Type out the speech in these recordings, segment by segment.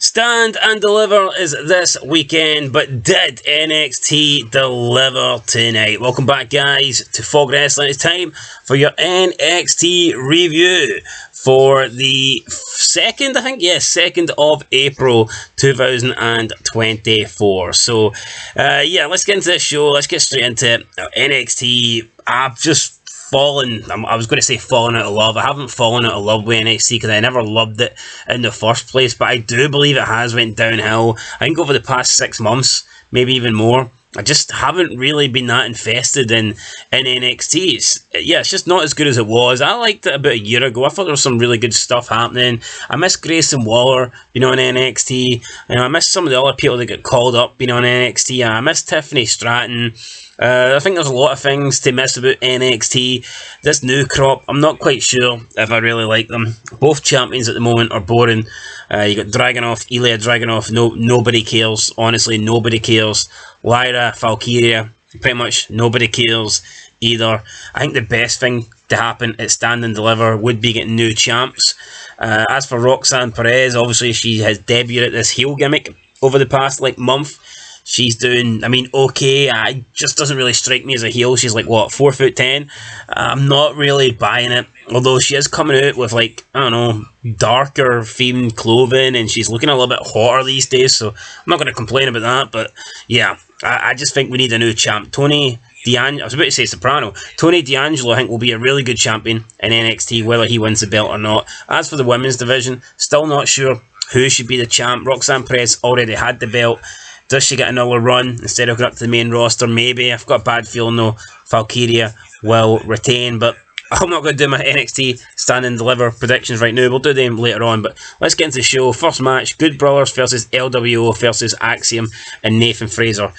Stand and Deliver is this weekend, but did NXT deliver tonight? Welcome back, guys, to Fog Wrestling. It's time for your NXT review for the 2nd, I think, yes, 2nd of April 2024. So, let's get into this show. Let's get straight into it. NXT, I've just I was going to say fallen out of love. I haven't fallen out of love with NXT because I never loved it in the first place, but I do believe it has went downhill. I think over the past 6 months, maybe even more. I just haven't really been that invested in NXT. It's just not as good as it was. I liked it about a year ago. I thought there was some really good stuff happening. I miss Grayson Waller, in NXT. I miss some of the other people that got called up, in NXT. I miss Tiffany Stratton. I think there's a lot of things to miss about NXT. This new crop, I'm not quite sure if I really like them. Both champions at the moment are boring. You got Dragunov, Ilya Dragunov. Nobody cares. Honestly, nobody cares. Lyra, Valkyria, pretty much nobody cares either. I think the best thing to happen at Stand and Deliver would be getting new champs. As for Roxanne Perez, obviously she has debuted at this heel gimmick over the past month. She's doing, okay. It just doesn't really strike me as a heel. She's 4'10". I'm not really buying it. Although she is coming out with darker themed clothing, and she's looking a little bit hotter these days. So I'm not going to complain about that. But yeah, I just think we need a new champ. Tony D'Angelo, I was about to say Soprano. Tony D'Angelo, I think, will be a really good champion in NXT, whether he wins the belt or not. As for the women's division, still not sure who should be the champ. Roxanne Perez already had the belt. Does she get another run instead of going up to the main roster? Maybe. I've got a bad feeling though. Valkyria will retain, but I'm not going to do my NXT Stand and Deliver predictions right now. We'll do them later on, but let's get into the show. First match, Good Brothers versus LWO versus Axiom and Nathan Fraser.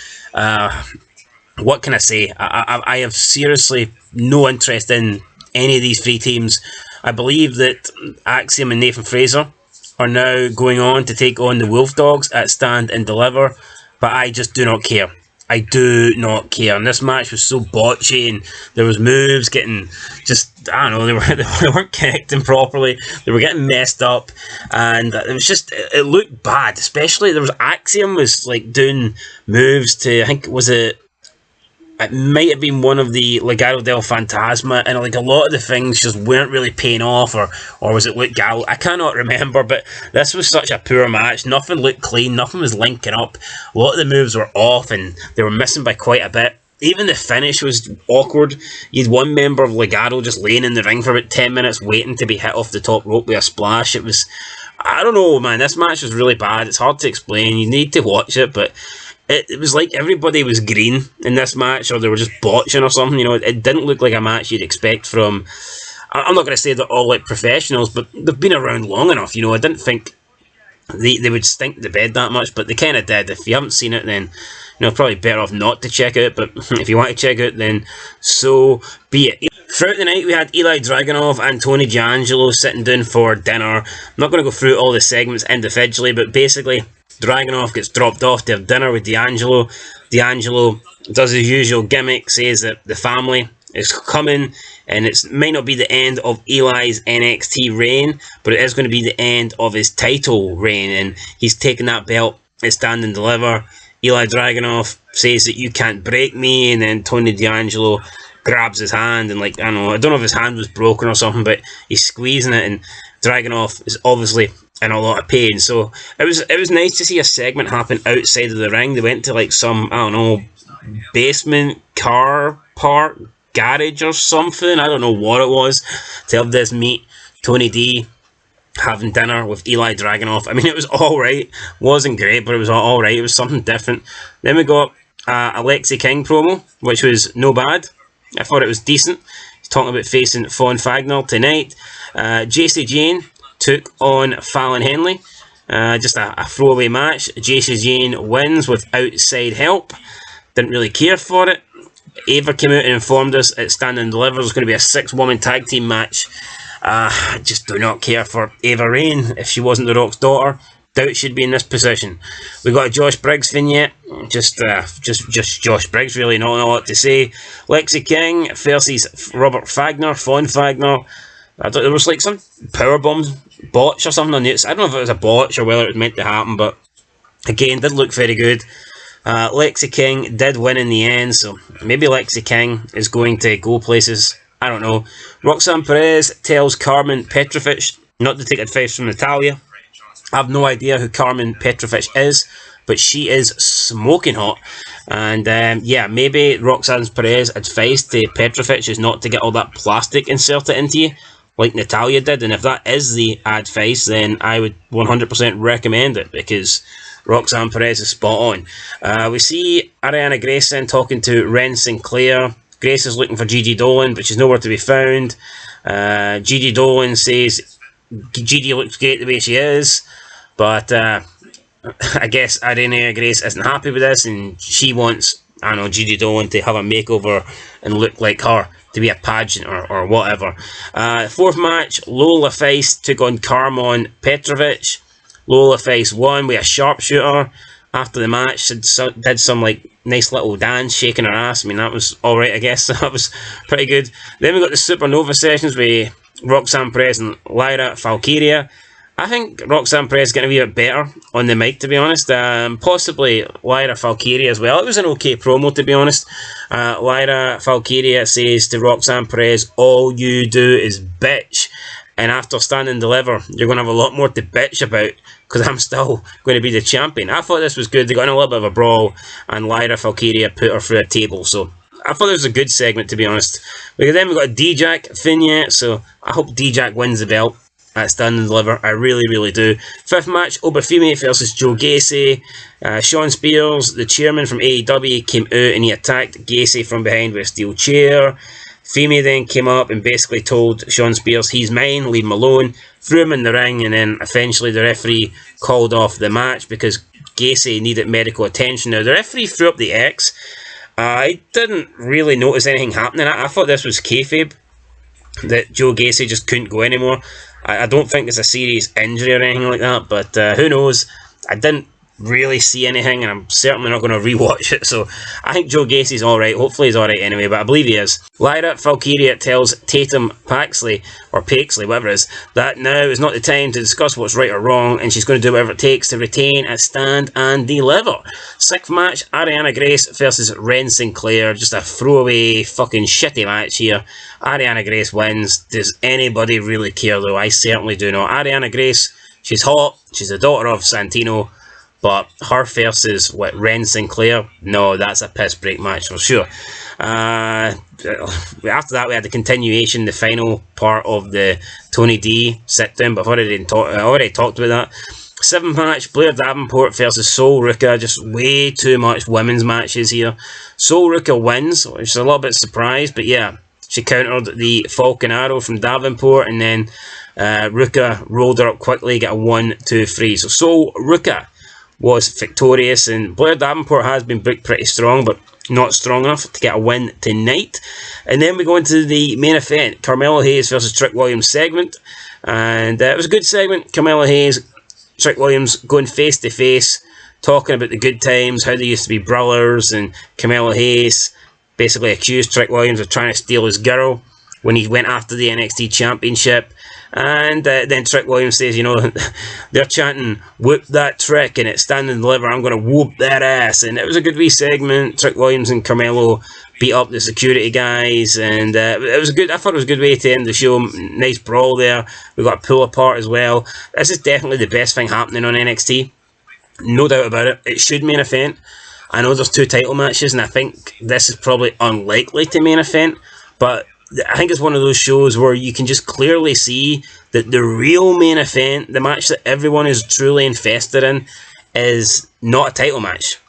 What can I say? I have seriously no interest in any of these three teams. I believe that Axiom and Nathan Fraser are now going on to take on the Wolf Dogs at Stand and Deliver, but I just do not care. I do not care. And this match was so botchy, and there was moves getting they weren't connecting properly. They were getting messed up, and it looked bad. Especially there was Axiom was doing moves to, I think, it might have been one of the Legado del Fantasma, and a lot of the things just weren't really paying off, or was it Luke Gallows? I cannot remember, but this was such a poor match. Nothing looked clean, nothing was linking up. A lot of the moves were off, and they were missing by quite a bit. Even the finish was awkward. You had one member of Legado just laying in the ring for about 10 minutes waiting to be hit off the top rope with a splash. It was, I don't know, man, this match was really bad. It's hard to explain. You need to watch it, but it was like everybody was green in this match, or they were just botching or something. It didn't look like a match you'd expect from, I'm not going to say they're all professionals, but they've been around long enough. I didn't think they would stink the bed that much, but they kind of did. If you haven't seen it, then probably better off not to check it, but if you want to check it, then so be it. Throughout the night, we had Ilya Dragunov and Tony D'Angelo sitting down for dinner. I'm not going to go through all the segments individually, but basically, Dragunov gets dropped off to have dinner with D'Angelo. D'Angelo does his usual gimmick, says that the family is coming, and it might not be the end of Eli's NXT reign, but it is going to be the end of his title reign, and he's taking that belt at Stand and Deliver. Ilya Dragunov says that you can't break me, and then Tony D'Angelo grabs his hand, and I don't know if his hand was broken or something, but he's squeezing it, and Dragunov is obviously in a lot of pain. So it was nice to see a segment happen outside of the ring. They went to some, basement, car park, garage or something. I don't know what it was, to have this meet Tony D having dinner with Ilya Dragunov. It was alright. Wasn't great, but it was alright. It was something different. Then we got Alexi King promo, which was no bad. I thought it was decent. He's talking about facing Von Fagner tonight. JC Jane took on Fallon Henley. Just a throwaway match. JC Jane wins with outside help. Didn't really care for it. Ava came out and informed us at Stand and Deliver there's going to be a 6-woman tag team match. I just do not care for Ava Raine. If she wasn't The Rock's daughter, doubt she'd be in this position. We got a Josh Briggs vignette. Just Josh Briggs, really, not a lot to say. Lexi King versus Robert Fagner, Von Fagner. There was like some power bombs botch or something on the outside. I don't know if it was a botch or whether it was meant to happen, but again, didn't look very good. Lexi King did win in the end, so maybe Lexi King is going to go places. I don't know. Roxanne Perez tells Carmen Petrovic not to take advice from Natalia. I have no idea who Carmen Petrovic is, but she is smoking hot. And yeah, maybe Roxanne Perez's advice to Petrovic is not to get all that plastic inserted into you, like Natalia did. And if that is the advice, then I would 100% recommend it, because Roxanne Perez is spot on. We see Ariana Grace then talking to Ren Sinclair. Grace is looking for Gigi Dolan, but she's nowhere to be found. Gigi Dolan says Gigi looks great the way she is, but I guess Ariana Grace isn't happy with this, and she wants, I don't know, Gigi Dolan to have a makeover and look like her, to be a pageant or whatever. Fourth match, Lola Feist took on Carmen Petrovic. Lola Feist won with a sharpshooter. After the match, did some like nice little dance, shaking her ass. I mean, that was alright, I guess. That was pretty good. Then we got the Supernova sessions with Roxanne Perez and Lyra Valkyria. I think Roxanne Perez is getting a wee bit better on the mic, to be honest. Possibly Lyra Valkyria as well. It was an okay promo, to be honest. Lyra Valkyria says to Roxanne Perez, all you do is bitch. And after Stand and Deliver, you're going to have a lot more to bitch about, because I'm still going to be the champion. I thought this was good. They got in a little bit of a brawl, and Lyra Valkyria put her through a table. So I thought this was a good segment, to be honest. Then we got D-Jack Vignette, so I hope D-Jack wins the belt at Stand and Deliver. I really, really do. Fifth match, Obafemi versus Joe Gacy. Sean Spears, the chairman from AEW, came out and he attacked Gacy from behind with a steel chair. Femi then came up and basically told Sean Spears, he's mine, leave him alone, threw him in the ring, and then eventually the referee called off the match because Gacy needed medical attention. Now, the referee threw up the X. I didn't really notice anything happening. I thought this was kayfabe, that Joe Gacy just couldn't go anymore. I don't think it's a serious injury or anything like that, but who knows. I didn't really see anything, and I'm certainly not going to rewatch it, so I think Joe Gacy's alright. Hopefully he's alright anyway, but I believe he is. Lyra Valkyria tells Tatum Paxley, or Paxley, whatever it is, that now is not the time to discuss what's right or wrong, and she's going to do whatever it takes to retain a Stand and Deliver. Sixth match, Ariana Grace versus Ren Sinclair. Just a throwaway fucking shitty match here. Ariana Grace wins. Does anybody really care though? I certainly do not. Ariana Grace, she's hot, she's the daughter of Santino, but her versus Ren Sinclair, no, that's a piss break match for sure. After that, we had the continuation, the final part of the Tony D sit down, but I already talked about that. Seventh match, Blair Davenport versus Sol Ruka. Just way too much women's matches here. Sol Ruka wins, which is a little bit surprised, but yeah, she countered the Falcon Arrow from Davenport, and then Ruka rolled her up quickly, got a 1-2-3. So Sol Ruka was victorious, and Blair Davenport has been booked pretty strong, but not strong enough to get a win tonight. And then we go into the main event, Carmelo Hayes versus Trick Williams segment, and it was a good segment. Carmelo Hayes, Trick Williams going face to face, talking about the good times, how they used to be brothers, and Carmelo Hayes basically accused Trick Williams of trying to steal his girl when he went after the NXT Championship. And then Trick Williams says, you know, they're chanting, whoop that Trick, and it's Stand and Deliver, I'm going to whoop that ass. And it was a good wee segment. Trick Williams and Carmelo beat up the security guys, and it was good. I thought it was a good way to end the show. Nice brawl there. We got a pull apart as well. This is definitely the best thing happening on NXT. No doubt about it. It should main event. I know there's 2 title matches, and I think this is probably unlikely to main event, but I think it's one of those shows where you can just clearly see that the real main event, the match that everyone is truly invested in, is not a title match.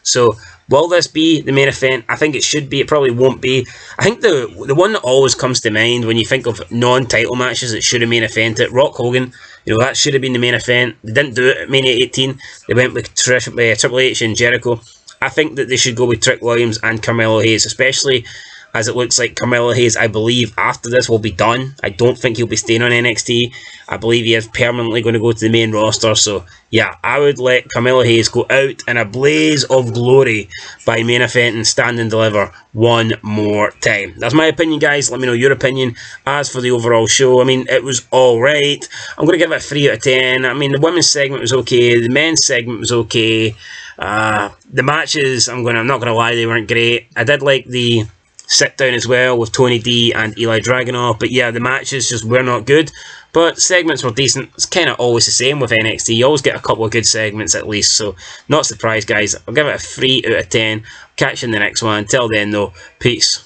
So, will this be the main event? I think it should be. It probably won't be. I think the one that always comes to mind when you think of non-title matches that should have main evented, Rock Hogan, you know, that should have been the main event. They didn't do it at Mania 18. They went with Triple H and Jericho. I think that they should go with Trick Williams and Carmelo Hayes, especially as it looks like Carmelo Hayes, I believe, after this will be done. I don't think he'll be staying on NXT. I believe he is permanently going to go to the main roster. So, yeah, I would let Carmelo Hayes go out in a blaze of glory by main event and Stand and Deliver one more time. That's my opinion, guys. Let me know your opinion. As for the overall show, I mean, it was alright. I'm going to give it a 3 out of 10. I mean, the women's segment was okay. The men's segment was okay. The matches, I'm not going to lie, they weren't great. I did like the sit down as well with Tony D and Eli Dragunov, but yeah, the matches just were not good, but segments were decent. It's kind of always the same with NXT. You always get a couple of good segments at least, so not surprised, guys. I'll give it a 3 out of 10. Catch you in the next one. Until then though, peace.